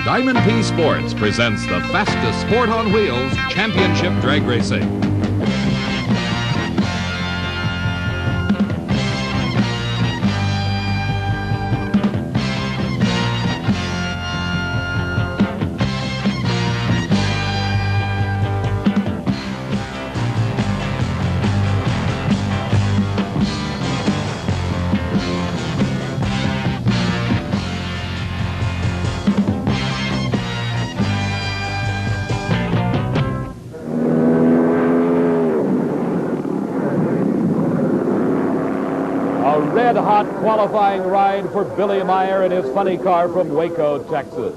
Diamond P Sports presents the fastest sport on wheels, championship drag racing. Red-hot qualifying ride for Billy Meyer in his funny car from Waco, Texas.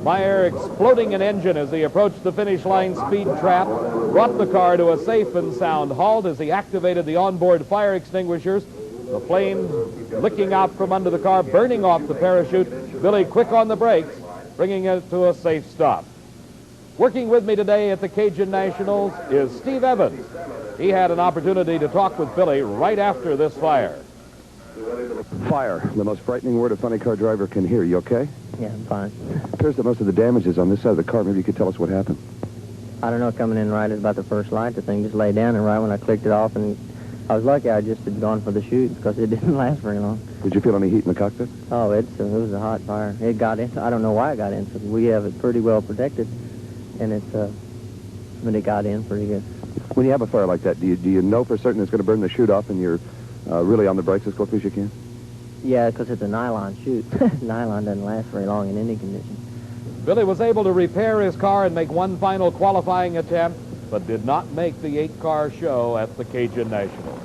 Meyer exploding an engine as he approached the finish line speed trap, brought the car to a safe and sound halt as he activated the onboard fire extinguishers. The flames licking out from under the car, burning off the parachute. Billy quick on the brakes, bringing it to a safe stop. Working with me today at the Cajun Nationals is Steve Evans. He had an opportunity to talk with Billy right after this fire. Fire, the most frightening word a funny car driver can hear. You okay? Yeah, I'm fine. It appears that most of the damage is on this side of the car. Maybe you could tell us what happened. I don't know, coming in right at about the first light, the thing just lay down, and right when I clicked it off, and I was lucky I just had gone for the chute because it didn't last very long. Did you feel any heat in the cockpit? Oh, it was a hot fire. It got in. I don't know why it got in, because we have it pretty well protected, and but it got in pretty good. When you have a fire like that, do you know for certain it's going to burn the chute off and you're really on the brakes as quickly as you can? Yeah, because it's a nylon chute. Nylon doesn't last very long in any condition. Billy was able to repair his car and make one final qualifying attempt, but did not make the 8-car show at the Cajun Nationals.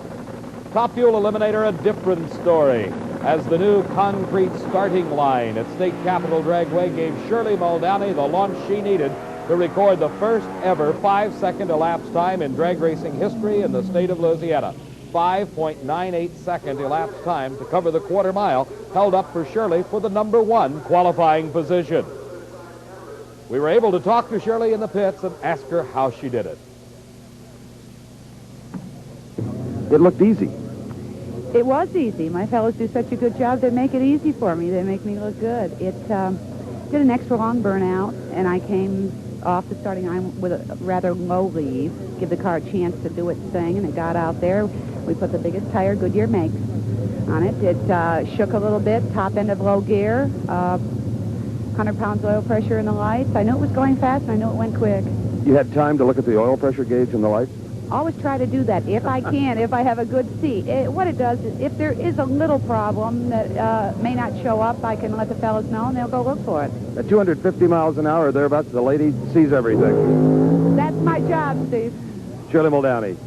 Top Fuel Eliminator, a different story, as the new concrete starting line at State Capitol Dragway gave Shirley Muldowney the launch she needed to record the first ever 5-second elapsed time in drag racing history in the state of Louisiana. 5.98-second elapsed time to cover the quarter mile, held up for Shirley for the number 1 qualifying position. We were able to talk to Shirley in the pits and ask her how she did it. It looked easy. It was easy. My fellows do such a good job. They make it easy for me. They make me look good. It did an extra long burnout, and I came off the starting line with a rather low lead, give the car a chance to do its thing, and it got out there. We put the biggest tire Goodyear makes on it. It shook a little bit, top end of low gear, 100 pounds oil pressure in the lights. I knew it was going fast, and I knew it went quick. You had time to look at the oil pressure gauge and the lights? Always try to do that if I can, if I have a good seat. What it does is, if there is a little problem that may not show up, I can let the fellas know, and they'll go look for it. At 250 miles an hour, thereabouts, the lady sees everything. That's my job, Steve. Shirley Muldowney.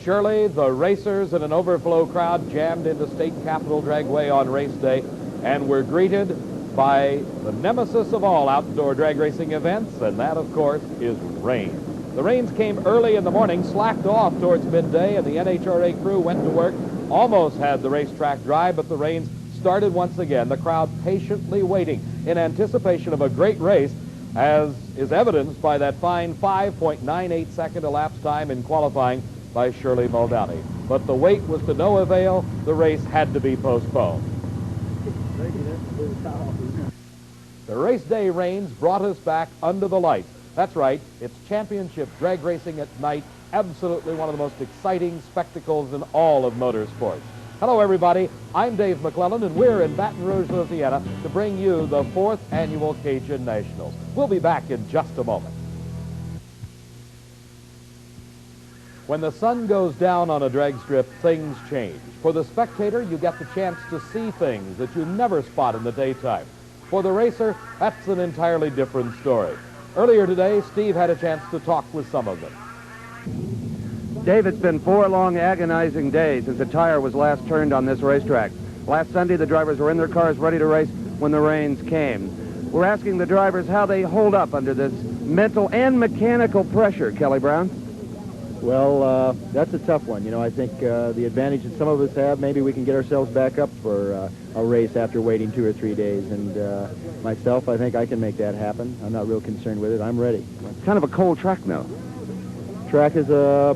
Shirley, the racers and an overflow crowd jammed into State Capitol Dragway on race day and were greeted by the nemesis of all outdoor drag racing events, and that, of course, is rain. The rains came early in the morning, slacked off towards midday, and the NHRA crew went to work, almost had the racetrack dry, but the rains started once again, the crowd patiently waiting in anticipation of a great race, as is evidenced by that fine 5.98-second elapsed time in qualifying by Shirley Muldowney. But the wait was to no avail. The race had to be postponed. The race day rains brought us back under the lights. That's right, it's championship drag racing at night, absolutely one of the most exciting spectacles in all of motorsports. Hello, everybody. I'm Dave McClellan, and we're in Baton Rouge, Louisiana, to bring you the 4th Annual Cajun Nationals. We'll be back in just a moment. When the sun goes down on a drag strip, things change. For the spectator, you get the chance to see things that you never spot in the daytime. For the racer, that's an entirely different story. Earlier today, Steve had a chance to talk with some of them. Dave, it's been 4 long, agonizing days since the tire was last turned on this racetrack. Last Sunday, the drivers were in their cars ready to race when the rains came. We're asking the drivers how they hold up under this mental and mechanical pressure, Kelly Brown. Well, that's a tough one. You know, I think the advantage that some of us have, maybe we can get ourselves back up for a race after waiting 2 or 3 days. And myself, I think I can make that happen. I'm not real concerned with it. I'm ready. It's kind of a cold track now. Track is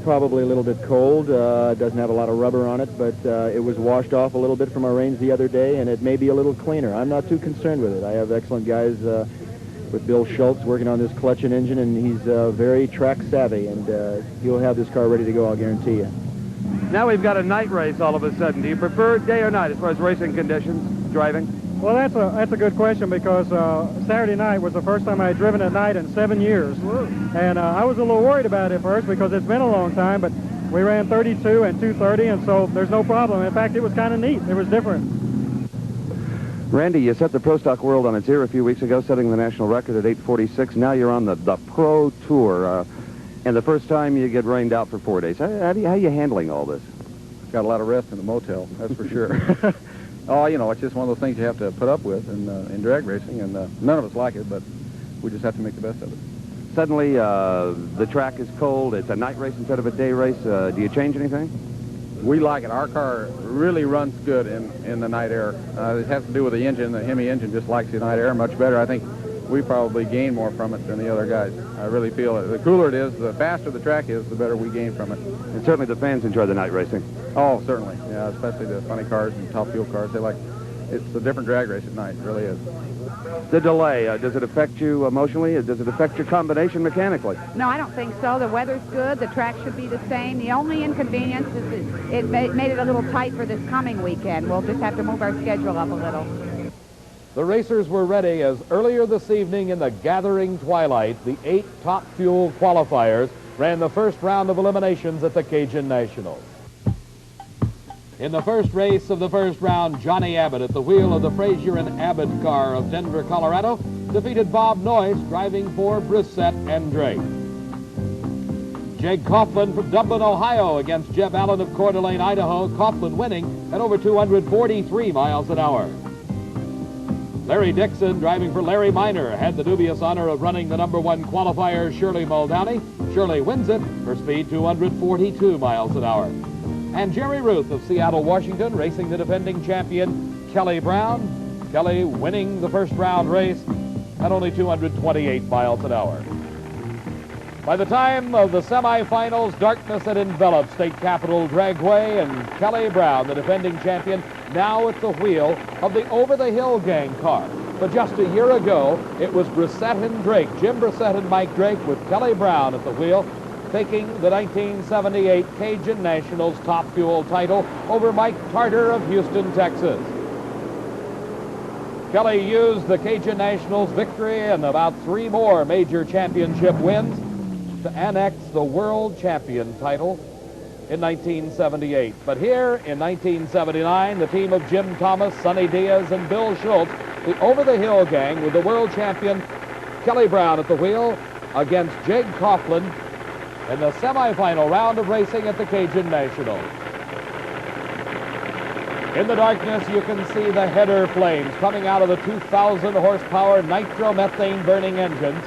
probably a little bit cold. It doesn't have a lot of rubber on it, but it was washed off a little bit from our range the other day, and it may be a little cleaner. I'm not too concerned with it. I have excellent guys with Bill Schultz working on this clutch and engine, and he's very track savvy, and he'll have this car ready to go, I'll guarantee you. Now we've got a night race all of a sudden. Do you prefer day or night as far as racing conditions, driving? Well, that's a good question, because Saturday night was the first time I had driven at night in 7 years. And I was a little worried about it first because it's been a long time, but we ran 32 and 230, and so there's no problem. In fact, it was kind of neat. It was different. Randy, you set the Pro Stock World on its ear a few weeks ago, setting the national record at 8:46. Now you're on the Pro Tour, and the first time you get rained out for 4 days. How are you handling all this? Got a lot of rest in the motel, that's for sure. Oh, you know, it's just one of those things you have to put up with in drag racing, and none of us like it, but we just have to make the best of it. Suddenly, the track is cold. It's a night race instead of a day race. Do you change anything? We like it. Our car really runs good in the night air. It has to do with the engine. The Hemi engine just likes the night air much better. I think we probably gain more from it than the other guys. I really feel it. The cooler it is, the faster the track is, the better we gain from it. And certainly the fans enjoy the night racing. Oh, certainly. Yeah, especially the funny cars and top fuel cars. They like, it's a different drag race at night. It really is. The delay, does it affect you emotionally? Does it affect your combination mechanically? No, I don't think so. The weather's good. The track should be the same. The only inconvenience is it made it a little tight for this coming weekend. We'll just have to move our schedule up a little. The racers were ready as earlier this evening in the gathering twilight, the 8 top fuel qualifiers ran the first round of eliminations at the Cajun Nationals. In the first race of the first round, Johnny Abbott at the wheel of the Frazier and Abbott car of Denver, Colorado, defeated Bob Noyce driving for Brissett and Drake. Jake Coughlin from Dublin, Ohio against Jeff Allen of Coeur d'Alene, Idaho, Coughlin winning at over 243 miles an hour. Larry Dixon, driving for Larry Minor, had the dubious honor of running the #1 qualifier, Shirley Muldowney. Shirley wins it for speed 242 miles an hour. And Jerry Ruth of Seattle, Washington, racing the defending champion, Kelly Brown. Kelly winning the first round race at only 228 miles an hour. By the time of the semifinals, darkness had enveloped State Capitol Dragway, and Kelly Brown, the defending champion, now at the wheel of the Over the Hill Gang car. But just a year ago, it was Brissett and Drake, Jim Brissett and Mike Drake, with Kelly Brown at the wheel, taking the 1978 Cajun Nationals top fuel title over Mike Tarter of Houston, Texas. Kelly used the Cajun Nationals victory and about 3 more major championship wins to annex the world champion title in 1978. But here in 1979, the team of Jim Thomas, Sonny Diaz, and Bill Schultz, the Over the Hill Gang, with the world champion Kelly Brown at the wheel against Jake Coughlin in the semifinal round of racing at the Cajun Nationals. In the darkness, you can see the header flames coming out of the 2,000 horsepower nitromethane burning engines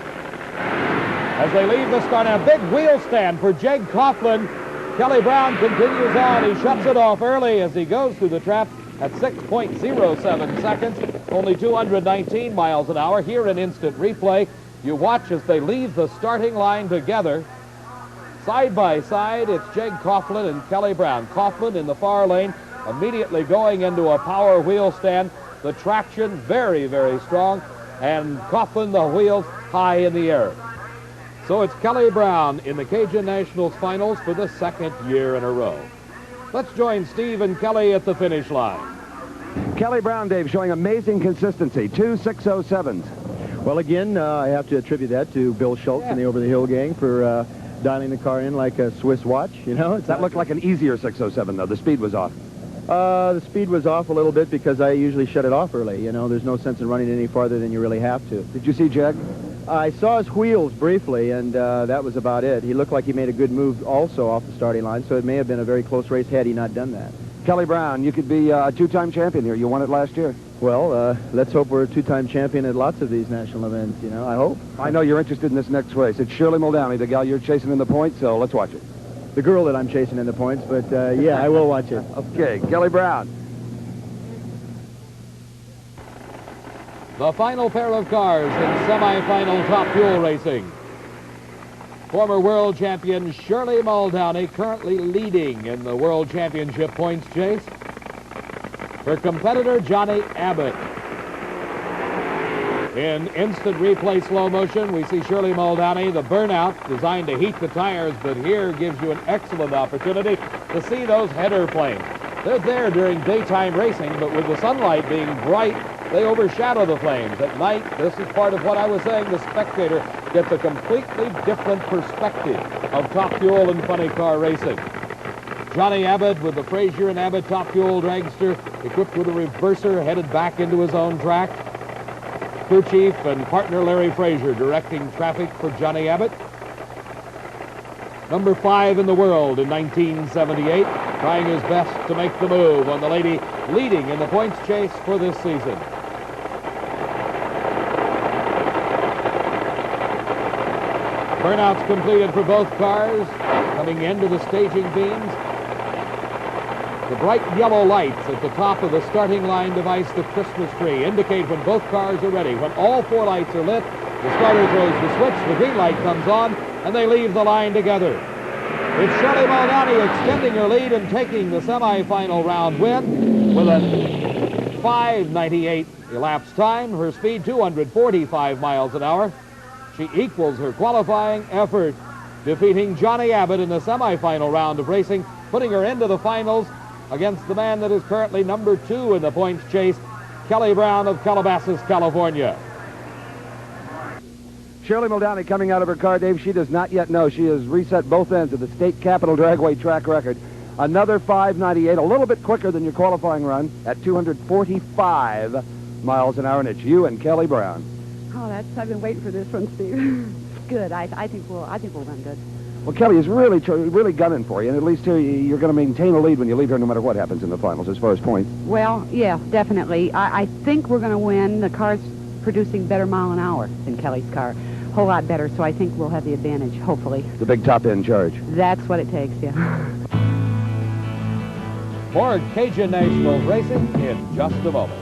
as they leave the start. And a big wheel stand for Jake Coughlin. Kelly Brown continues on. He shuts it off early as he goes through the trap at 6.07 seconds, only 219 miles an hour. Here in instant replay, you watch as they leave the starting line together. Side by side, it's Jake Coughlin and Kelly Brown. Coughlin in the far lane, immediately going into a power wheel stand. The traction very, very strong, and Coughlin, the wheels high in the air. So it's Kelly Brown in the Cajun Nationals finals for the 2nd year in a row. Let's join Steve and Kelly at the finish line. Kelly Brown, Dave, showing amazing consistency, 2 607s. Well, again, I have to attribute that to Bill Schultz and the Over the Hill Gang for dialing the car in like a Swiss watch, you know. That looked like an easier 607, though. The speed was off. The speed was off a little bit because I usually shut it off early. You know, there's no sense in running any farther than you really have to. Did you see Jag? I saw his wheels briefly, and that was about it. He looked like he made a good move also off the starting line, so it may have been a very close race had he not done that. Kelly Brown, you could be a 2-time champion here. You won it last year. Well, let's hope we're a 2-time champion at lots of these national events, you know, I hope. I know you're interested in this next race. It's Shirley Muldowney, the gal you're chasing in the points, so let's watch it. The girl that I'm chasing in the points, but yeah, I will watch it. Okay, Kelly Brown. The final pair of cars in semifinal top fuel racing. Former world champion Shirley Muldowney currently leading in the world championship points chase. Her competitor, Johnny Abbott. In instant replay slow motion, we see Shirley Muldowney, the burnout designed to heat the tires, but here gives you an excellent opportunity to see those header flames. They're there during daytime racing, but with the sunlight being bright, they overshadow the flames. At night, this is part of what I was saying, the spectator gets a completely different perspective of Top Fuel and funny car racing. Johnny Abbott with the Frazier and Abbott Top Fuel dragster, equipped with a reverser, headed back into his own track. Crew chief and partner Larry Frazier directing traffic for Johnny Abbott. Number 5 in the world in 1978, trying his best to make the move on the lady leading in the points chase for this season. Burnouts completed for both cars, coming into the staging beams. The bright yellow lights at the top of the starting line device, the Christmas tree, indicate when both cars are ready. When all 4 lights are lit, the starter throws the switch, the green light comes on, and they leave the line together. It's Shirley Muldowney extending her lead and taking the semifinal round win with a 5:98 elapsed time. Her speed 245 miles an hour. She equals her qualifying effort, defeating Johnny Abbott in the semifinal round of racing, putting her into the finals against the man that is currently number 2 in the points chase, Kelly Brown of Calabasas, California. Shirley Muldowney coming out of her car, Dave. She does not yet know she has reset both ends of the state Capitol Dragway track record. Another 5:98, a little bit quicker than your qualifying run at 245 miles an hour, and it's you and Kelly Brown. Oh, I've been waiting for this one, Steve. It's good. I think we'll run good. Well, Kelly is really gunning for you, and at least here you're going to maintain a lead when you leave here no matter what happens in the finals as far as points. Well, yeah, definitely. I think we're going to win. The car's producing better mile an hour than Kelly's car. A whole lot better, so I think we'll have the advantage, hopefully. The big top-end charge. That's what it takes, yeah. More Cajun Nationals racing in just a moment.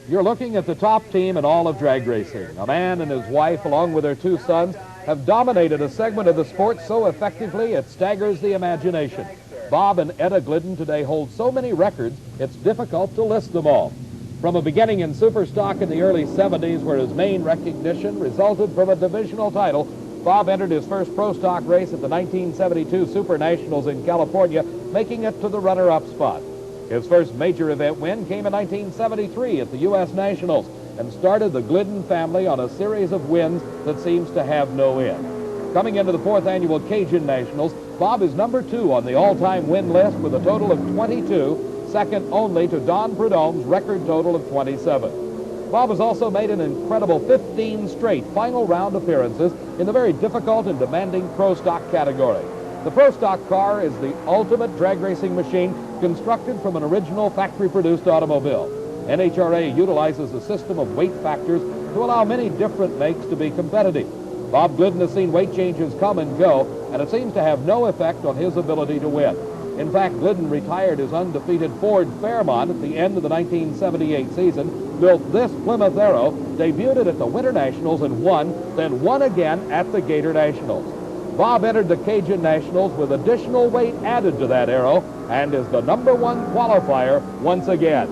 You're looking at the top team in all of drag racing. A man and his wife, along with their 2 sons, have dominated a segment of the sport so effectively it staggers the imagination. Bob and Etta Glidden today hold so many records, it's difficult to list them all. From a beginning in Superstock in the early 70s, where his main recognition resulted from a divisional title, Bob entered his first pro stock race at the 1972 Super Nationals in California, making it to the runner-up spot. His first major event win came in 1973 at the U.S. Nationals and started the Glidden family on a series of wins that seems to have no end. Coming into the 4th annual Cajun Nationals, Bob is number 2 on the all-time win list with a total of 22, second only to Don Prudhomme's record total of 27. Bob has also made an incredible 15 straight final round appearances in the very difficult and demanding pro stock category. The pro stock car is the ultimate drag racing machine constructed from an original factory-produced automobile. NHRA utilizes a system of weight factors to allow many different makes to be competitive. Bob Glidden has seen weight changes come and go, and it seems to have no effect on his ability to win. In fact, Glidden retired his undefeated Ford Fairmont at the end of the 1978 season, built this Plymouth Arrow, debuted at the Winter Nationals and won, then won again at the Gator Nationals. Bob entered the Cajun Nationals with additional weight added to that Arrow and is the number 1 qualifier once again.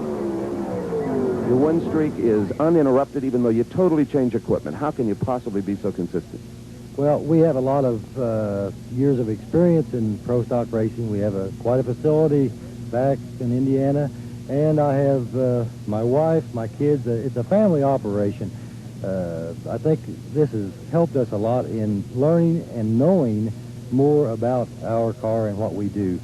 Your win streak is uninterrupted even though you totally change equipment. How can you possibly be so consistent? Well, we have a lot of years of experience in pro stock racing. We have quite a facility back in Indiana, and I have my wife, my kids. It's a family operation. I think this has helped us a lot in learning and knowing more about our car and what we do.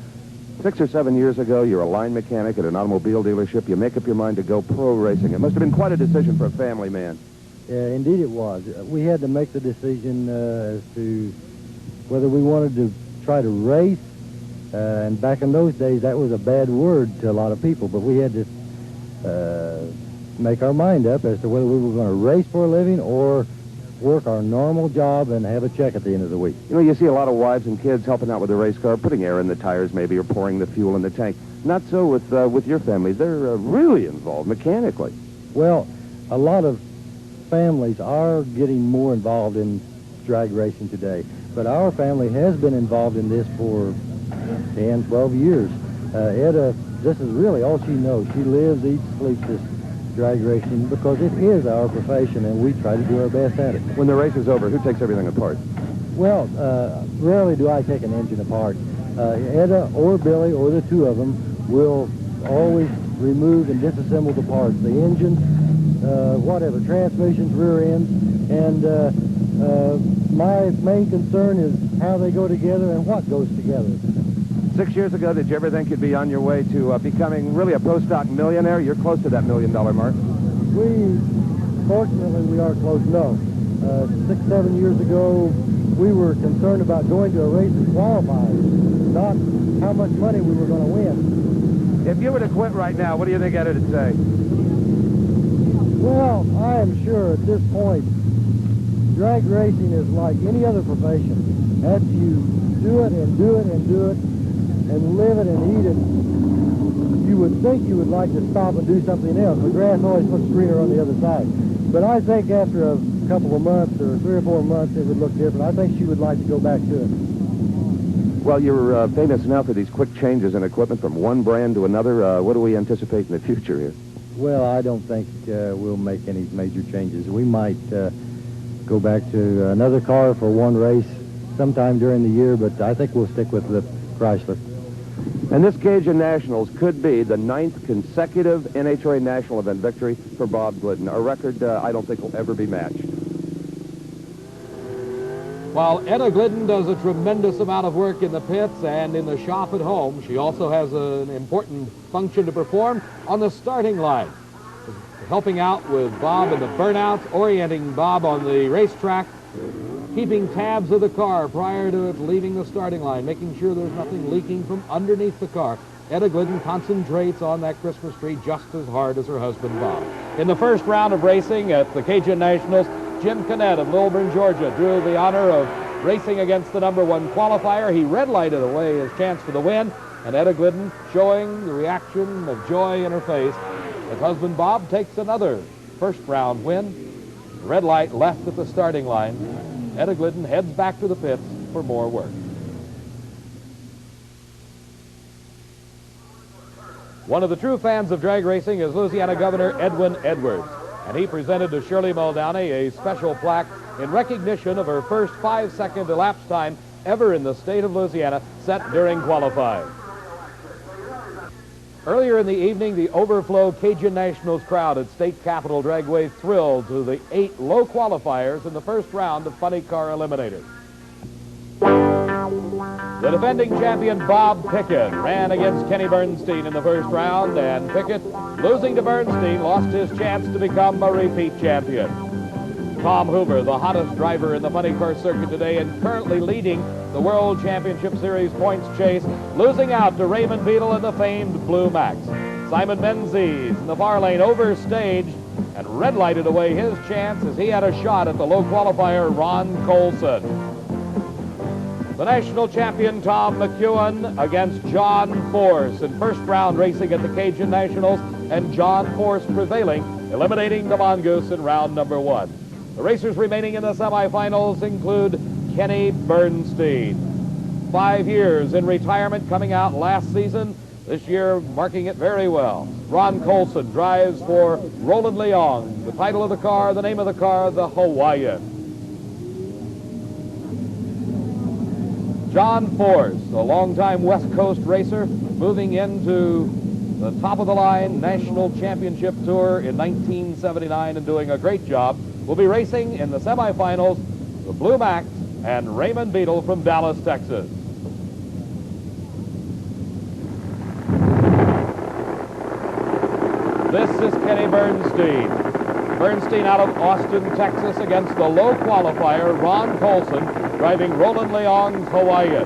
6 or 7 years ago, you're a line mechanic at an automobile dealership. You make up your mind to go pro racing. It must have been quite a decision for a family man. Indeed it was. We had to make the decision as to whether we wanted to try to race, and back in those days that was a bad word to a lot of people, but we had to make our mind up as to whether we were going to race for a living or work our normal job and have a check at the end of the week. You know, you see a lot of wives and kids helping out with the race car, putting air in the tires maybe, or pouring the fuel in the tank. Not so with your family. They're really involved mechanically. Well, a lot of families are getting more involved in drag racing today. But our family has been involved in this for 10, 12 years. Etta, this is really all she knows. She lives, eats, sleeps this drag racing because it is our profession, and we try to do our best at it. When the race is over, who takes everything apart? Well, rarely do I take an engine apart. Etta or Billy or the two of them will always remove and disassemble the parts. The engine, whatever, transmissions, rear ends, and my main concern is how they go together and what goes together. 6 years ago, did you ever think you'd be on your way to becoming really a pro stock millionaire? You're close to that $1 million mark. Fortunately, we are close, no. 6, 7 years ago, we were concerned about going to a race and qualifying, not how much money we were going to win. If you were to quit right now, what do you think Etta would say? Well, I am sure at this point, drag racing is like any other profession. After you do it and do it and do it, and live it and eat it, you would think you would like to stop and do something else. The grass always looks greener on the other side. But I think after a couple of months or 3 or 4 months, it would look different. I think she would like to go back to it. Well, you're famous now for these quick changes in equipment from one brand to another. What do we anticipate in the future here? Well, I don't think we'll make any major changes. We might go back to another car for one race sometime during the year, but I think we'll stick with the Chrysler. And this Cajun Nationals could be the 9th consecutive NHRA National Event victory for Bob Glidden, a record I don't think will ever be matched. While Etta Glidden does a tremendous amount of work in the pits and in the shop at home, she also has an important function to perform on the starting line, helping out with Bob in the burnouts, orienting Bob on the racetrack, keeping tabs of the car prior to it leaving the starting line, making sure there's nothing leaking from underneath the car. Etta Glidden concentrates on that Christmas tree just as hard as her husband, Bob. In the first round of racing at the Cajun Nationals, Jim Kinnett of Lilburn, Georgia, drew the honor of racing against the #1 qualifier. He red-lighted away his chance for the win, and Etta Glidden showing the reaction of joy in her face as husband Bob takes another first-round win. The red light left at the starting line. Etta Glidden heads back to the pits for more work. One of the true fans of drag racing is Louisiana Governor Edwin Edwards, and he presented to Shirley Muldowney a special plaque in recognition of her first 5-second elapsed time ever in the state of Louisiana, set during qualifying. Earlier in the evening, the overflow Cajun Nationals crowd at State Capitol Dragway thrilled to the 8 low qualifiers in the first round of funny car eliminators. The defending champion Bob Pickett ran against Kenny Bernstein in the first round, and Pickett, losing to Bernstein, lost his chance to become a repeat champion. Tom Hoover, the hottest driver in the funny car circuit today and currently leading the World Championship Series points chase, losing out to Raymond Beadle and the famed Blue Max. Simon Menzies in the far lane overstaged and red-lighted away his chance as he had a shot at the low qualifier Ron Colson. The national champion Tom McEwen against John Force in first round racing at the Cajun Nationals, and John Force prevailing, eliminating the Mongoose in round #1. The racers remaining in the semifinals include Kenny Bernstein. 5 years in retirement, coming out last season, this year marking it very well. Ron Colson drives for Roland Leong. The title of the car, the name of the car, the Hawaiian. John Force, a longtime West Coast racer, moving into the top-of-the-line National Championship Tour in 1979 and doing a great job, will be racing in the semifinals the Blue Max and Raymond Beadle from Dallas, Texas. This is Kenny Bernstein. Bernstein out of Austin, Texas against the low qualifier Ron Colson, driving Roland Leong's Hawaiian.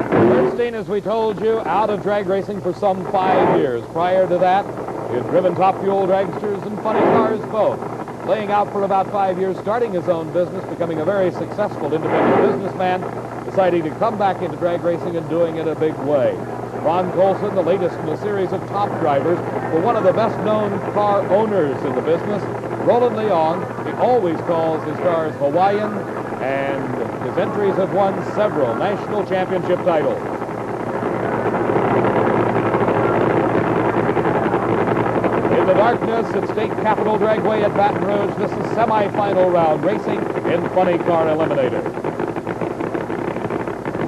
Bernstein, as we told you, out of drag racing for some 5 years. Prior to that, he had driven Top Fuel dragsters and funny cars both. Laying out for about 5 years, starting his own business, becoming a very successful independent businessman, deciding to come back into drag racing and doing it a big way. Ron Colson, the latest in a series of top drivers, for one of the best-known car owners in the business, Roland Leong. He always calls his cars Hawaiian, and his entries have won several national championship titles. In the darkness at State Capitol Dragway at Baton Rouge, this is semifinal round racing in Funny Car Eliminator.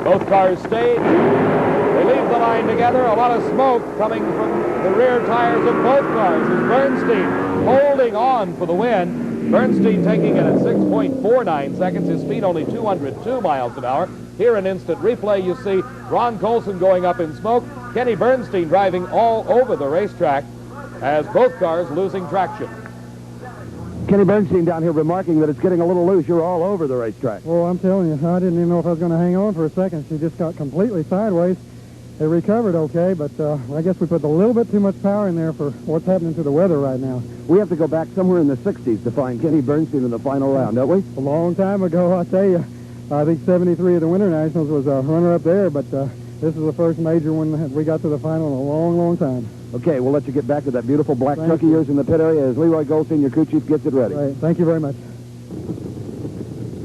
Both cars stayed. They leave the line together. A lot of smoke coming from the rear tires of both cars as Bernstein holding on for the win. Bernstein taking it at 6.49 seconds. His speed only 202 miles an hour. Here in instant replay, you see Ron Colson going up in smoke. Kenny Bernstein driving all over the racetrack as both cars losing traction. Kenny Bernstein down here remarking that it's getting a little loose. You're all over the racetrack. Well, I'm telling you, I didn't even know if I was going to hang on for a second. She just got completely sideways. It recovered okay, but I guess we put a little bit too much power in there for what's happening to the weather right now. We have to go back somewhere in the 60s to find Kenny Bernstein in the final round, don't we? A long time ago, I tell you. I think 73 of the Winter Nationals was a runner-up there, but this is the first major one that we got to the final in a long, long time. Okay, we'll let you get back to that beautiful black truck of yours in the pit area as Leroy Goldstein, your crew chief, gets it ready. Right. Thank you very much.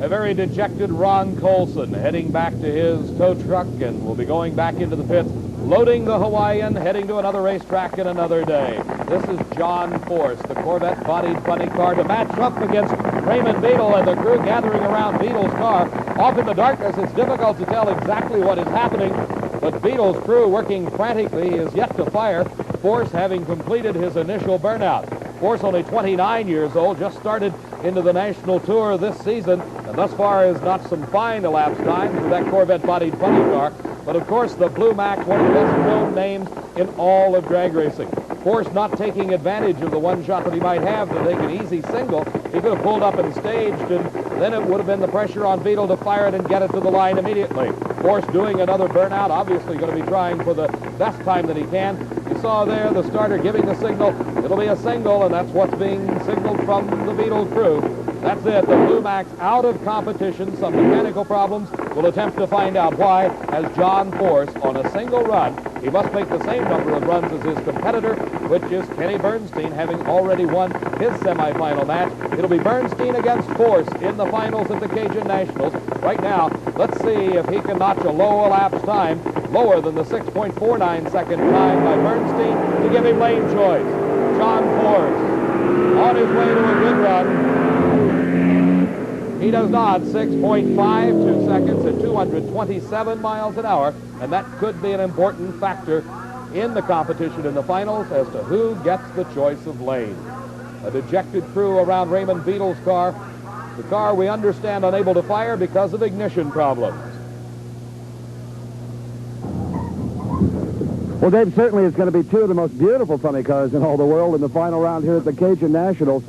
A very dejected Ron Colson heading back to his tow truck and will be going back into the pits, loading the Hawaiian, heading to another racetrack in another day. This is John Force, the Corvette-bodied funny car, to match up against Raymond Beadle and the crew gathering around Beadle's car. Off in the darkness, it's difficult to tell exactly what is happening, but Beadle's crew, working frantically, is yet to fire. Force having completed his initial burnout. Force, only 29 years old, just started into the national tour this season, and thus far has not some fine elapsed times with that Corvette-bodied funny car. But of course, the Blue Mac, one of the best known names in all of drag racing. Force not taking advantage of the one shot that he might have to take an easy single. He could have pulled up and staged, and then it would have been the pressure on Beadle to fire it and get it to the line immediately. Force doing another burnout, obviously going to be trying for the best time that he can. You saw there the starter giving the signal. It'll be a single, and that's what's being signaled from the Beadle crew. That's it. The Blue Mac's out of competition. Some mechanical problems. We'll attempt to find out why as John Force on a single run. He must make the same number of runs as his competitor, which is Kenny Bernstein, having already won his semifinal match. It'll be Bernstein against Force in the finals at the Cajun Nationals. Right now, let's see if he can notch a low elapsed time, lower than the 6.49 second time by Bernstein, to give him lane choice. John Force on his way to a good run. He does not. 6.52 seconds at 227 miles an hour, and that could be an important factor in the competition in the finals as to who gets the choice of lane. A dejected crew around Raymond Beadle's car. The car, we understand, unable to fire because of ignition problems. Well, Dave, certainly it's going to be two of the most beautiful funny cars in all the world in the final round here at the Cajun Nationals.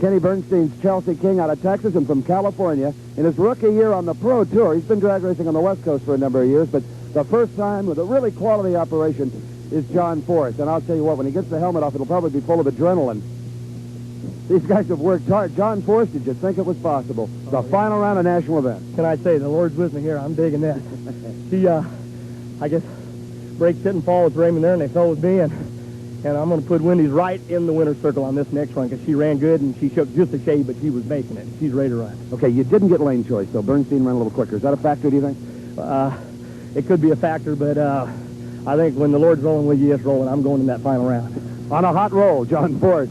Kenny Bernstein's Chelsea King out of Texas and from California. In his rookie year on the Pro Tour, he's been drag racing on the West Coast for a number of years, but the first time with a really quality operation is John Force. And I'll tell you what, when he gets the helmet off, it'll probably be full of adrenaline. These guys have worked hard. John Force, did you think it was possible? The final round of national event. Can I say, the Lord's with me here. I'm digging that. She, I guess, breaks didn't fall with Raymond there, and they fell with me, and I'm going to put Wendy's right in the winner's circle on this next one because she ran good and she shook just a shade, but she was making it. She's ready to run. Okay, you didn't get lane choice, so Bernstein ran a little quicker. Is that a factor, do you think? It could be a factor, but I think when the Lord's rolling with you, it's rolling. I'm going in that final round. On a hot roll, John Force.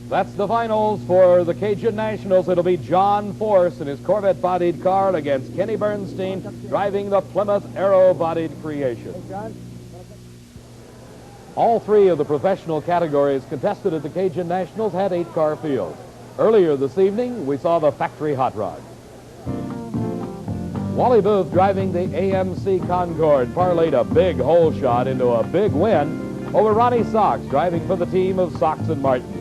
That's the finals for the Cajun Nationals. It'll be John Force in his Corvette-bodied car against Kenny Bernstein driving the Plymouth Arrow-bodied creation. All three of the professional categories contested at the Cajun Nationals had 8-car fields. Earlier this evening, we saw the factory hot rod. Wally Booth driving the AMC Concorde parlayed a big hole shot into a big win over Ronnie Sox driving for the team of Sox and Martin.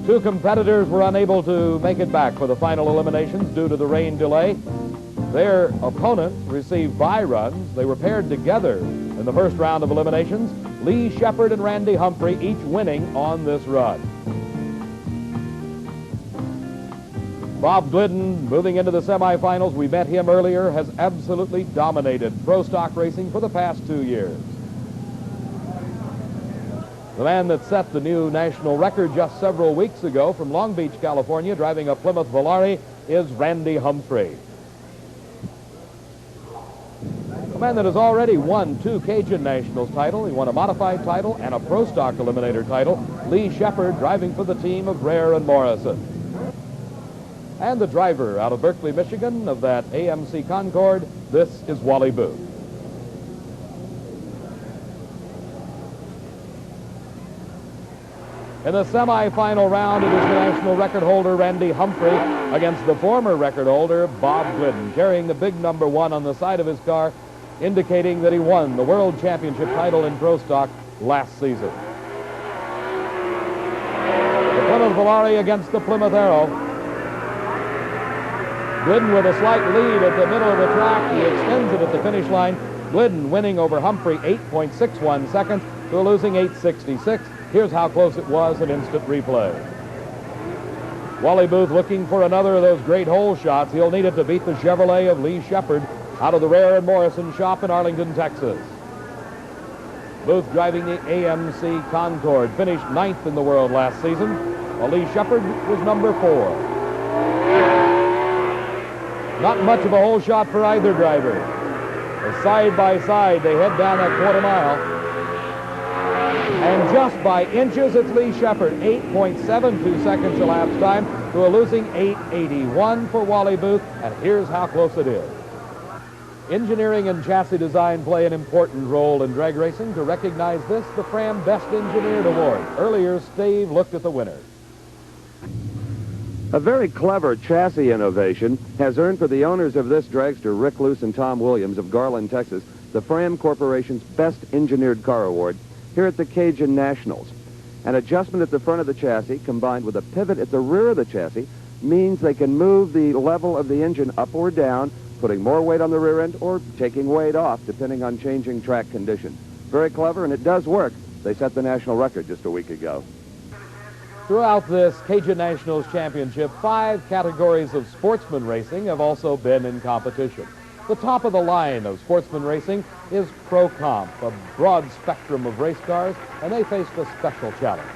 Two competitors were unable to make it back for the final eliminations due to the rain delay. Their opponents received bye runs. They were paired together in the first round of eliminations. Lee Shepard and Randy Humphrey each winning on this run. Bob Glidden, moving into the semifinals, we met him earlier, has absolutely dominated pro stock racing for the past 2 years. The man that set the new national record just several weeks ago from Long Beach, California, driving a Plymouth Volare, is Randy Humphrey. A man that has already won 2 Cajun Nationals titles. He won a modified title and a Pro Stock Eliminator title. Lee Shepard driving for the team of Rare and Morrison. And the driver out of Berkeley, Michigan, of that AMC Concorde, this is Wally Booth. In the semifinal round, it is the national record holder, Randy Humphrey, against the former record holder, Bob Glidden, carrying the big number 1 on the side of his car, indicating that he won the World Championship title in Pro Stock last season. The Plymouth Volare against the Plymouth Arrow. Glidden with a slight lead at the middle of the track. He extends it at the finish line. Glidden winning over Humphrey 8.61 seconds to a losing 8.66. Here's how close it was in instant replay. Wally Booth looking for another of those great hole shots. He'll need it to beat the Chevrolet of Lee Shepard out of the Rare and Morrison shop in Arlington, Texas. Booth driving the AMC Concorde, finished 9th in the world last season, while Lee Shepard was number 4. Not much of a hole shot for either driver. Side by side, they head down that quarter mile. And just by inches, it's Lee Shepard, 8.72 seconds elapsed time to a losing 8.81 for Wally Booth, and here's how close it is. Engineering and chassis design play an important role in drag racing. To recognize this, the Fram Best Engineered Award. Earlier, Steve looked at the winners. A very clever chassis innovation has earned for the owners of this dragster, Rick Luce and Tom Williams of Garland, Texas, the Fram Corporation's Best Engineered Car Award here at the Cajun Nationals. An adjustment at the front of the chassis combined with a pivot at the rear of the chassis means they can move the level of the engine up or down, putting more weight on the rear end or taking weight off depending on changing track conditions. Very clever, and it does work. They set the national record just a week ago. Throughout this Cajun Nationals Championship, 5 categories of sportsman racing have also been in competition. The top of the line of sportsman racing is Pro Comp, a broad spectrum of race cars, and they faced a special challenge.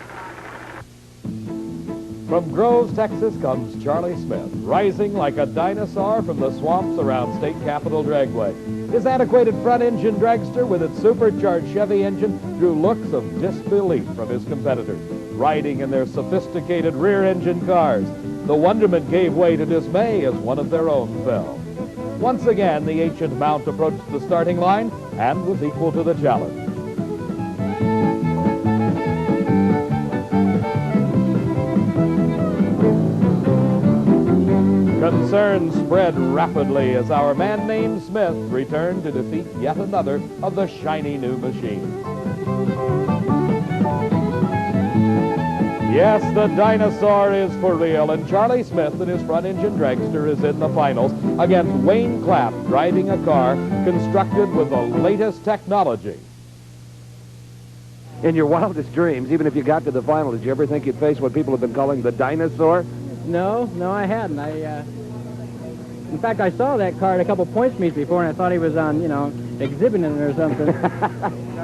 From Groves, Texas comes Charlie Smith, rising like a dinosaur from the swamps around State Capitol Dragway. His antiquated front-engine dragster with its supercharged Chevy engine drew looks of disbelief from his competitors, riding in their sophisticated rear-engine cars. The wonderment gave way to dismay as one of their own fell. Once again, the ancient mount approached the starting line and was equal to the challenge. Concern spread rapidly as our man named Smith returned to defeat yet another of the shiny new machines. Yes, the dinosaur is for real, and Charlie Smith and his front-engine dragster is in the finals against Wayne Clapp, driving a car constructed with the latest technology. In your wildest dreams, even if you got to the final, did you ever think you'd face what people have been calling the dinosaur? No, I hadn't. In fact, I saw that car at a couple points meets before, and I thought he was on, exhibiting it or something.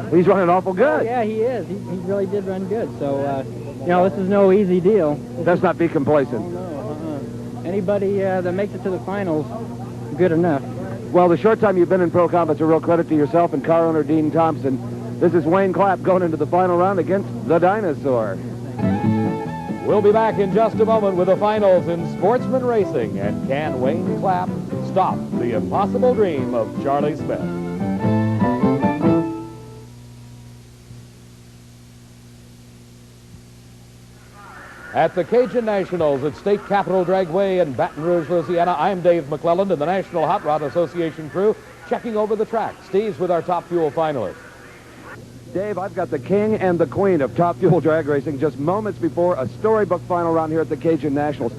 He's running awful good. Oh, yeah, he is. He really did run good. So, this is no easy deal. Let's not be complacent. Oh, no. Anybody that makes it to the finals, good enough. Well, the short time you've been in Pro Comp, it's a real credit to yourself and car owner Dean Thompson. This is Wayne Clapp going into the final round against the dinosaur. We'll be back in just a moment with the finals in sportsman racing. And can Wayne Clapp stop the impossible dream of Charlie Smith? At the Cajun Nationals at State Capitol Dragway in Baton Rouge, Louisiana, I'm Dave McClelland and the National Hot Rod Association crew checking over the track. Steve's with our Top Fuel finalists. Dave, I've got the king and the queen of Top Fuel drag racing just moments before a storybook final round here at the Cajun Nationals.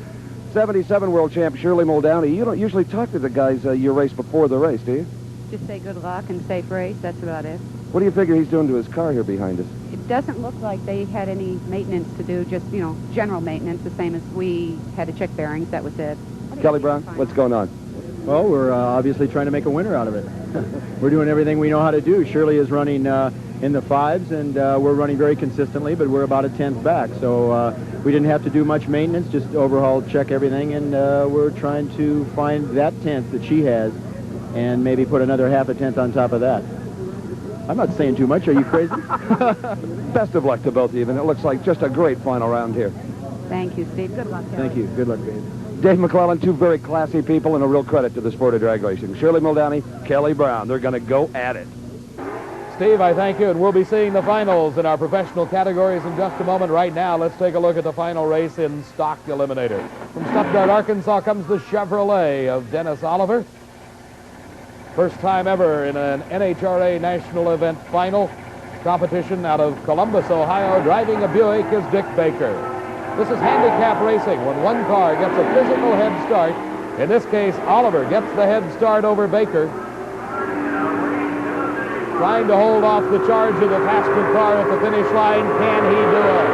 77 world champ Shirley Muldowney. You don't usually talk to the guys you race before the race, do you? Just say good luck and safe race. That's about it. What do you figure he's doing to his car here behind us? It doesn't look like they had any maintenance to do, just, general maintenance, the same as we had to check bearings. That was it. Kelly Brown, what's going on? Well, we're obviously trying to make a winner out of it. We're doing everything we know how to do. Shirley is running in the 5s, and we're running very consistently, but we're about a 10th back. So we didn't have to do much maintenance, just overhaul, check everything, and we're trying to find that 10th that she has and maybe put another half a 10th on top of that. I'm not saying too much. Are you crazy? Best of luck to both of you, and it looks like just a great final round here. Thank you, Steve. Good luck, Kelly. Thank you. Good luck, Dave. Dave McClellan, two very classy people, and a real credit to the sport of drag racing. Shirley Muldowney, Kelly Brown. They're going to go at it. Steve, I thank you, and we'll be seeing the finals in our professional categories in just a moment. Right now, let's take a look at the final race in Stock Eliminator. From Stuttgart, Arkansas comes the Chevrolet of Dennis Oliver. First time ever in an NHRA national event final competition out of Columbus, Ohio. Driving a Buick is Dick Baker. This is handicap racing when one car gets a physical head start. In this case, Oliver gets the head start over Baker. Trying to hold off the charge of the faster car at the finish line. Can he do it?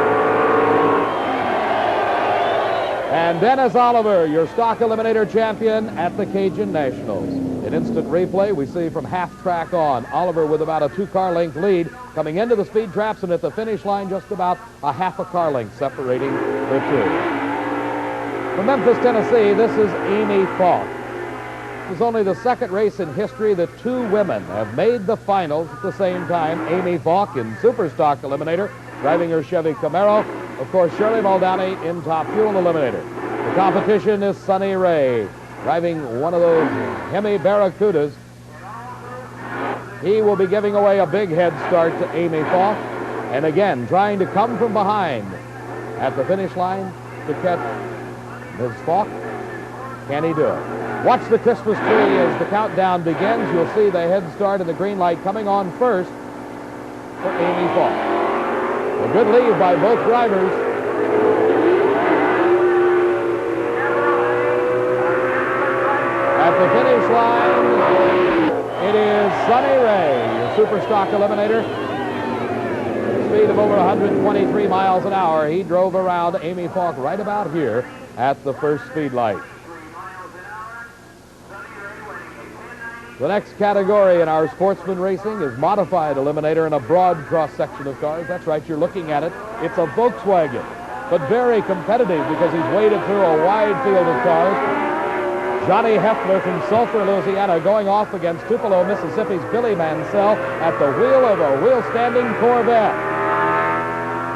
And Dennis Oliver, your Stock Eliminator champion at the Cajun Nationals. In instant replay, we see from half track on, Oliver with about a 2-car length lead coming into the speed traps, and at the finish line, just about a half a car length separating the two. From Memphis, Tennessee, this is Amy Falk. This is only the second race in history that two women have made the finals at the same time. Amy Falk in Super Stock Eliminator, driving her Chevy Camaro. Of course, Shirley Muldowney in Top Fuel Eliminator. The competition is Sonny Ray, driving one of those Hemi Barracudas. He will be giving away a big head start to Amy Falk, and again, trying to come from behind at the finish line to catch Ms. Falk. Can he do it? Watch the Christmas tree as the countdown begins. You'll see the head start and the green light coming on first for Amy Falk. A good lead by both drivers. At the finish line, it is Sonny Ray, your Super Stock Eliminator. Speed of over 123 miles an hour. He drove around Amy Falk right about here at the first speed light. The next category in our sportsman racing is modified eliminator in a broad cross-section of cars. That's right, you're looking at it. It's a Volkswagen, but very competitive because he's waded through a wide field of cars. Johnny Heffler from Sulphur, Louisiana, going off against Tupelo, Mississippi's Billy Mansell at the wheel of a wheel-standing Corvette.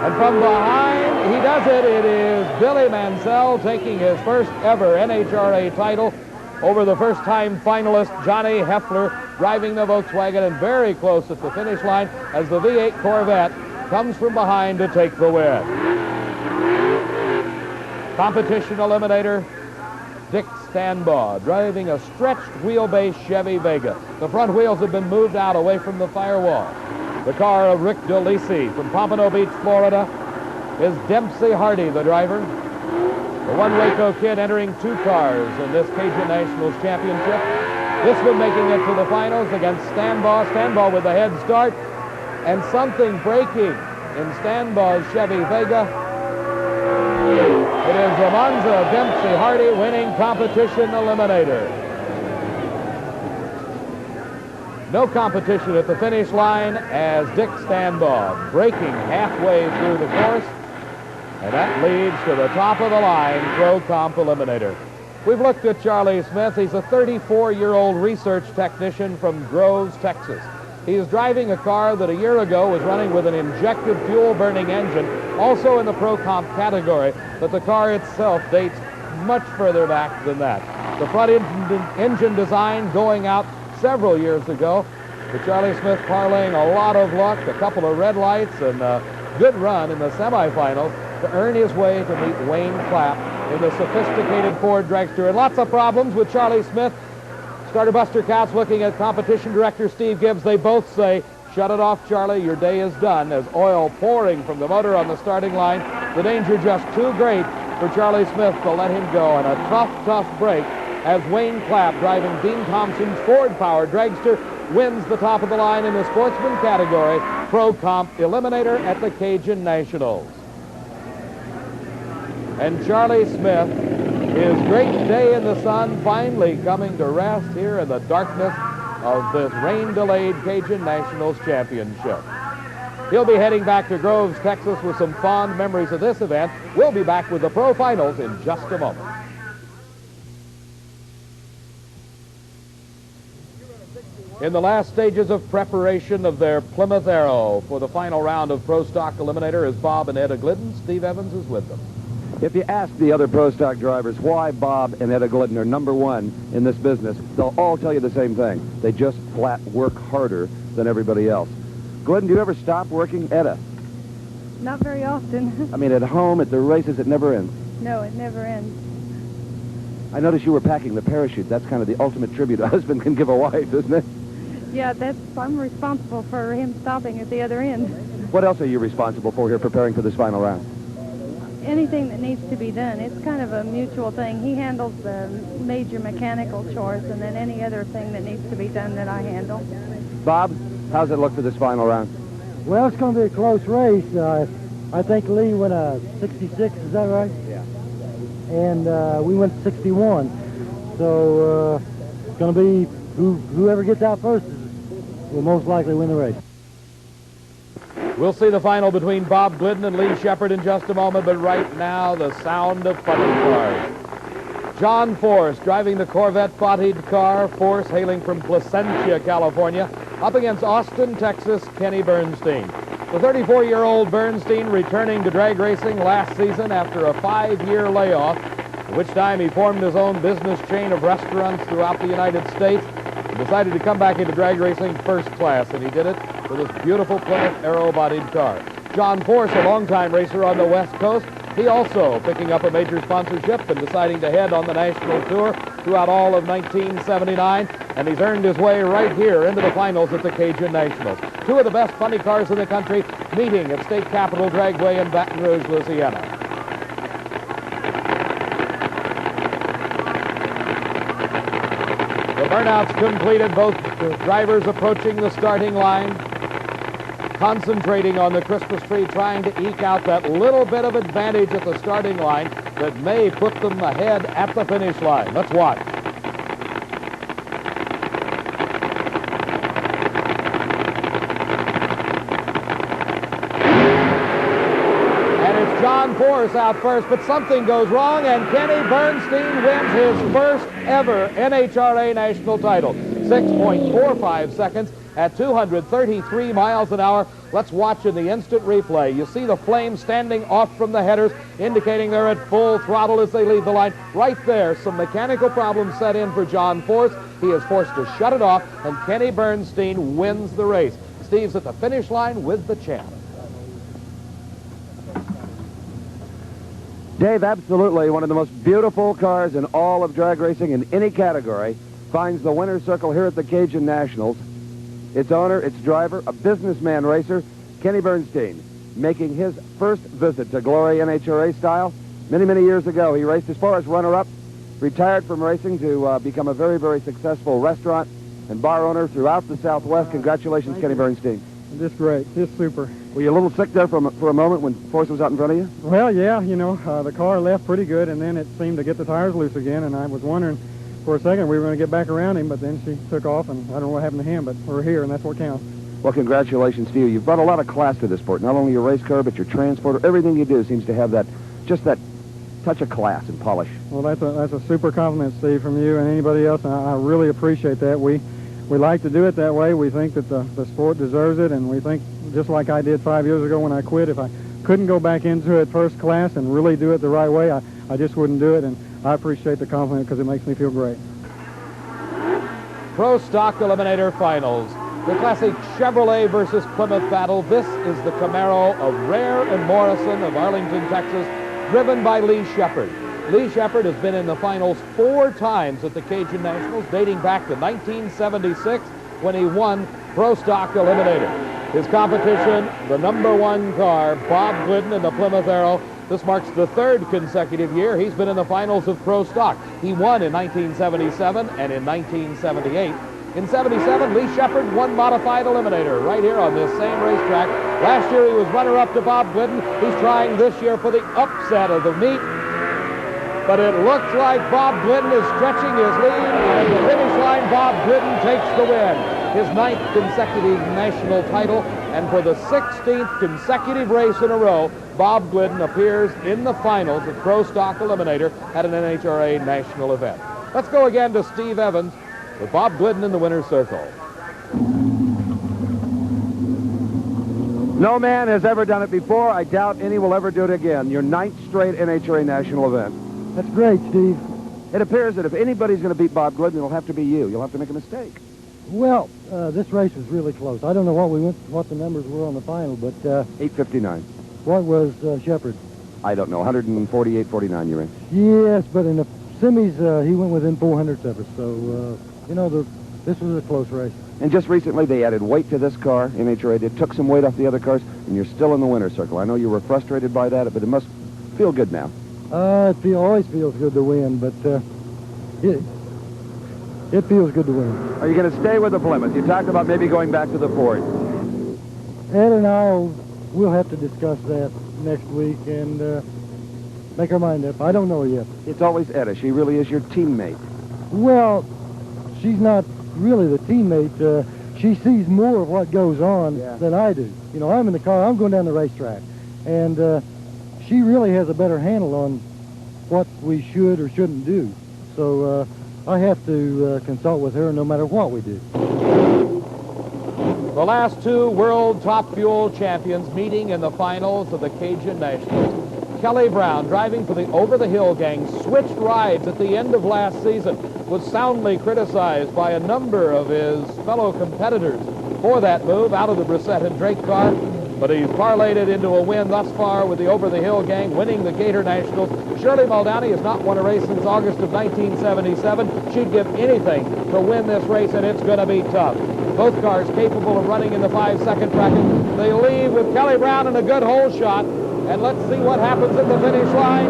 And from behind, he does it. It is Billy Mansell taking his first ever NHRA title over the first-time finalist Johnny Heffler, driving the Volkswagen, and very close at the finish line as the V8 Corvette comes from behind to take the win. Competition eliminator, Dick Stanbaugh, driving a stretched wheelbase Chevy Vega. The front wheels have been moved out away from the firewall. The car of Rick DeLisi from Pompano Beach, Florida, is Dempsey Hardy, the driver. The one Waco kid entering two cars in this Cajun Nationals Championship. This one making it to the finals against Stanbaugh. Stanbaugh with the head start, and something breaking in Stanbaugh's Chevy Vega. It is Ramonza Dempsey Hardy winning competition eliminator. No competition at the finish line as Dick Stanbaugh breaking halfway through the course. And that leads to the top of the line Pro Comp Eliminator. We've looked at Charlie Smith. He's a 34-year-old research technician from Groves, Texas. He is driving a car that a year ago was running with an injected fuel-burning engine, also in the Pro Comp category, but the car itself dates much further back than that. The front engine design going out several years ago. The Charlie Smith parlaying a lot of luck, a couple of red lights, and a good run in the semifinals to earn his way to meet Wayne Clapp in the sophisticated Ford Dragster. And lots of problems with Charlie Smith. Starter Buster Couch looking at competition director Steve Gibbs. They both say, shut it off, Charlie, your day is done, as oil pouring from the motor on the starting line. The danger just too great for Charlie Smith to let him go. And a tough break as Wayne Clapp, driving Dean Thompson's Ford-powered Dragster, wins the top of the line in the sportsman category, Pro Comp Eliminator at the Cajun Nationals. And Charlie Smith, his great day in the sun, finally coming to rest here in the darkness of this rain-delayed Cajun Nationals Championship. He'll be heading back to Groves, Texas with some fond memories of this event. We'll be back with the Pro Finals in just a moment. In the last stages of preparation of their Plymouth Arrow for the final round of Pro Stock Eliminator is Bob and Etta Glidden. Steve Evans is with them. If you ask the other Pro Stock drivers why Bob and Etta Glidden are #1 in this business, they'll all tell you the same thing. They just flat work harder than everybody else. Glidden, do you ever stop working? Etta? Not very often. I mean, at home, at the races, it never ends. No, it never ends. I noticed you were packing the parachute. That's kind of the ultimate tribute a husband can give a wife, isn't it? Yeah, I'm responsible for him stopping at the other end. What else are you responsible for here preparing for this final round? Anything that needs to be done. It's kind of a mutual thing. He handles the major mechanical chores, and then any other thing that needs to be done that I handle. Bob, how's it look for this final round? Well, it's going to be a close race. I think Lee went a 66, is that right? Yeah. And we went 61. So it's going to be whoever gets out first will most likely win the race. We'll see the final between Bob Glidden and Lee Shepard in just a moment, but right now, the sound of funny cars. John Force driving the Corvette-bodied car, Force hailing from Placentia, California, up against Austin, Texas, Kenny Bernstein. The 34-year-old Bernstein returning to drag racing last season after a 5-year layoff, at which time he formed his own business chain of restaurants throughout the United States and decided to come back into drag racing first class, and he did it with this beautiful Plymouth Arrow-bodied car. John Force, a longtime racer on the West Coast, he also picking up a major sponsorship and deciding to head on the national tour throughout all of 1979, and he's earned his way right here into the finals at the Cajun Nationals. Two of the best funny cars in the country meeting at State Capitol Dragway in Baton Rouge, Louisiana. The burnouts completed, both drivers approaching the starting line, concentrating on the Christmas tree, trying to eke out that little bit of advantage at the starting line that may put them ahead at the finish line. Let's watch. And it's John Force out first, but something goes wrong, and Kenny Bernstein wins his first ever NHRA national title. 6.45 seconds at 233 miles an hour. Let's watch in the instant replay. You see the flames standing off from the headers, indicating they're at full throttle as they leave the line. Right there, some mechanical problems set in for John Force. He is forced to shut it off, and Kenny Bernstein wins the race. Steve's at the finish line with the champ. Dave, absolutely one of the most beautiful cars in all of drag racing in any category finds the winner's circle here at the Cajun Nationals. Its owner, its driver, a businessman racer, Kenny Bernstein, making his first visit to glory NHRA style. Many, many years ago, he raced as far as runner-up, retired from racing to become a very, very successful restaurant and bar owner throughout the Southwest. Congratulations, Kenny Bernstein. Just great. Just super. Were you a little sick there for a moment when Force was out in front of you? Well, yeah, you know, the car left pretty good, and then it seemed to get the tires loose again, and I was wondering for a second we were going to get back around him, but then she took off, and I don't know what happened to him, but we're here, and that's what counts. Well, congratulations to you. You've brought a lot of class to this sport. Not only your race car, but your transporter. Everything you do seems to have that, just that touch of class and polish. Well, that's a super compliment, Steve, from you and anybody else, and I really appreciate that. We like to do it that way. We think that the sport deserves it, and we think, just like I did 5 years ago when I quit, if I couldn't go back into it first class and really do it the right way, I just wouldn't do it, and I appreciate the compliment because it makes me feel great. Pro Stock Eliminator Finals. The classic Chevrolet versus Plymouth battle. This is the Camaro of Rare and Morrison of Arlington, Texas, driven by Lee Shepard. Lee Shepard has been in the finals 4 times at the Cajun Nationals, dating back to 1976 when he won Pro Stock Eliminator. His competition, the #1 car, Bob Glidden in the Plymouth Arrow. This marks the 3rd consecutive year he's been in the finals of Pro Stock. He won in 1977 and in 1978. In 77, Lee Shepard won Modified Eliminator right here on this same racetrack. Last year he was runner-up to Bob Glidden. He's trying this year for the upset of the meet. But it looks like Bob Glidden is stretching his lead, and at the finish line, Bob Glidden takes the win. His 9th consecutive national title, And for the 16th consecutive race in a row, Bob Glidden appears in the finals of Pro Stock Eliminator at an NHRA national event. Let's go again to Steve Evans with Bob Glidden in the winner's circle. No man has ever done it before. I doubt any will ever do it again. Your 9th straight NHRA national event. That's great, Steve. It appears that if anybody's going to beat Bob Glidden, it'll have to be you. You'll have to make a mistake. Well, this race was really close. I don't know what the numbers were on the final, but 8:59. what was Shepard? I don't know. 148.49 you ran. Yes, but in the semis, he went within 400 of us. So, this was a close race. And just recently, they added weight to this car. NHRA did, took some weight off the other cars, and you're still in the winner's circle. I know you were frustrated by that, but it must feel good now. It always feels good to win, but it feels good to win. Are you going to stay with the Plymouth? You talked about maybe going back to the Ford. Ed and we'll have to discuss that next week and make our mind up. I don't know yet. It's always Etta. She really is your teammate. Well, she's not really the teammate. She sees more of what goes on than I do. You know, I'm in the car. I'm going down the racetrack. And she really has a better handle on what we should or shouldn't do. So I have to consult with her no matter what we do. The last two World Top Fuel champions meeting in the finals of the Cajun Nationals. Kelly Brown, driving for the Over the Hill gang, switched rides at the end of last season, was soundly criticized by a number of his fellow competitors for that move out of the Brissett and Drake car. But he's parlayed it into a win thus far with the Over the Hill gang, winning the Gator Nationals. Shirley Muldowney has not won a race since August of 1977. She'd give anything to win this race, and it's going to be tough. Both cars capable of running in the 5-second bracket. They leave with Kelly Brown in a good hole shot. And let's see what happens at the finish line.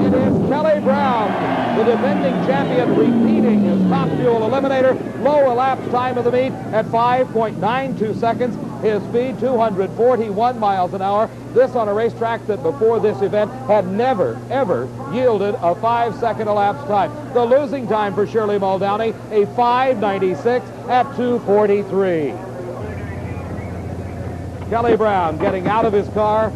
It is Kelly Brown, the defending champion, repeating his Top Fuel Eliminator. Low elapsed time of the meet at 5.92 seconds. His speed, 241 miles an hour. This on a racetrack that before this event had never, ever yielded a 5-second elapsed time. The losing time for Shirley Muldowney, a 5.96 at 2:43. Kelly Brown getting out of his car.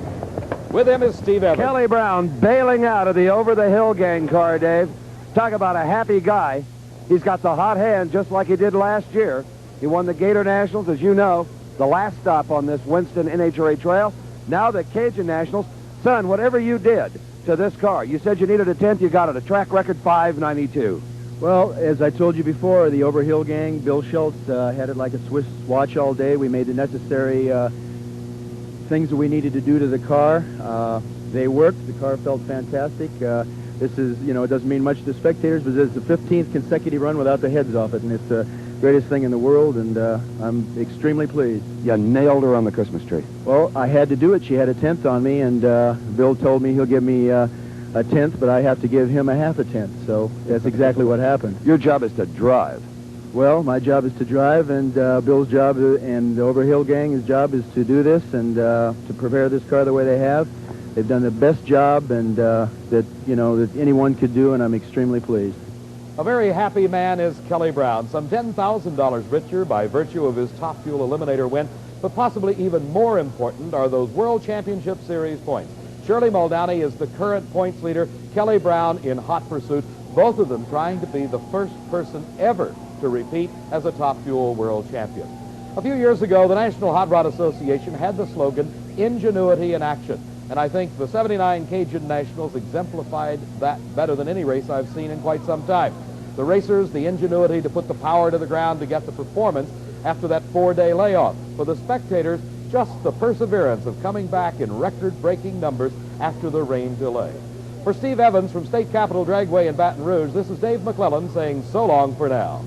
With him is Steve Evans. Kelly Brown bailing out of the Over the Hill gang car, Dave. Talk about a happy guy. He's got the hot hand just like he did last year. He won the Gator Nationals, as you know, the last stop on this Winston NHRA trail. Now the Cajun Nationals. Son, whatever you did to this car, you said you needed a 10th, you got it. A track record 5.92. Well, as I told you before, the Over Hill gang, Bill Schultz, had it like a Swiss watch all day. We made the necessary things that we needed to do to the car. They worked. The car felt fantastic. This is, it doesn't mean much to spectators, but it's the 15th consecutive run without the heads off it, and it's the greatest thing in the world, and I'm extremely pleased. You nailed her on the Christmas tree. Well, I had to do it. She had a 10th on me, and Bill told me he'll give me a 10th, but I have to give him a half a 10th, so that's exactly what happened. Your job is to drive. Well, my job is to drive, and Bill's job and the Over Hill gang's job is to do this and to prepare this car the way they have. They've done the best job and that anyone could do, and I'm extremely pleased. A very happy man is Kelly Brown, some $10,000 richer by virtue of his Top Fuel Eliminator win, but possibly even more important are those World Championship Series points. Shirley Muldowney is the current points leader, Kelly Brown in hot pursuit, both of them trying to be the first person ever to repeat as a Top Fuel World Champion. A few years ago, the National Hot Rod Association had the slogan, Ingenuity in Action. And I think the 79 Cajun Nationals exemplified that better than any race I've seen in quite some time. The racers, the ingenuity to put the power to the ground to get the performance after that 4-day layoff. For the spectators, just the perseverance of coming back in record-breaking numbers after the rain delay. For Steve Evans from State Capitol Dragway in Baton Rouge, this is Dave McClellan saying so long for now.